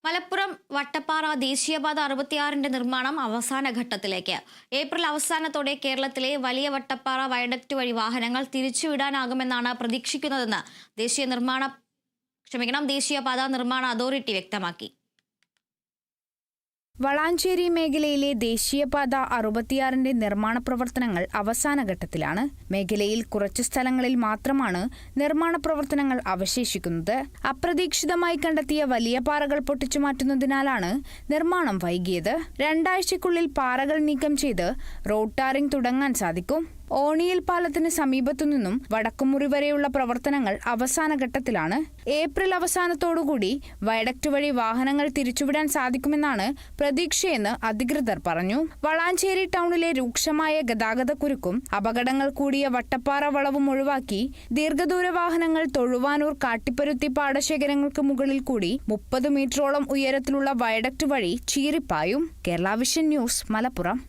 മലപ്പുറം വട്ടപ്പാറ ദേശീയപാത 66 നിർമ്മാണം അവസാന ഘട്ടത്തിലേക്ക്. ഏപ്രിൽ അവസാനത്തോടെ കേരളത്തിലെ വലിയ വട്ടപ്പാറ വയഡക്ട് വഴി വാഹനങ്ങൾ തിരിച്ചുവിടാനാകുമെന്നാണ് പ്രതീക്ഷിക്കുന്നതെന്ന് ദേശീയപാത നിർമ്മാണ അതോറിറ്റി വ്യക്തമാക്കി. വളാഞ്ചേരി മേഖലയിലെ ദേശീയപാത 66 നിർമ്മാണ പ്രവർത്തനങ്ങൾ അവസാന ഘട്ടത്തിലാണ്. മേഖലയിൽ കുറച്ചു സ്ഥലങ്ങളിൽ മാത്രമാണ് നിർമ്മാണ പ്രവർത്തനങ്ങൾ അവശേഷിക്കുന്നത്. അപ്രതീക്ഷിതമായി കണ്ടെത്തിയ വലിയ പാറകൾ പൊട്ടിച്ചുമാറ്റുന്നതിനാലാണ് നിർമ്മാണം വൈകിയത്. 2 ആഴ്ചയ്ക്കുള്ളിൽ പാറകൾ നീക്കം ചെയ്ത് റോഡ് ടാറിംഗ് തുടങ്ങാൻ സാധിക്കും. ഓണിയൽ പാലത്തിന് സമീപത്തുനിന്നും വടക്കുമുറി വരെയുള്ള പ്രവർത്തനങ്ങൾ അവസാന ഘട്ടത്തിലാണ്. ഏപ്രിൽ അവസാനത്തോടുകൂടി വയഡക്ട് വഴി വാഹനങ്ങൾ തിരിച്ചുവിടാൻ സാധിക്കുമെന്നാണ് പ്രതീക്ഷയെന്ന് അധികൃതർ പറഞ്ഞു. വളാഞ്ചേരി ടൗണിലെ രൂക്ഷമായ ഗതാഗതക്കുരുക്കും അപകടങ്ങൾ കൂടിയ വട്ടപ്പാറ വളവും ഒഴിവാക്കി ദീർഘദൂര വാഹനങ്ങൾ തൊഴുവാനൂർ കാട്ടിപ്പരുത്തി പാടശേഖരങ്ങൾക്ക് മുകളിൽ കൂടി 30 മീറ്ററോളം ഉയരത്തിലുള്ള വയഡക്ട് വഴി ചീറിപ്പായും. Kerala Vision News, Malappuram.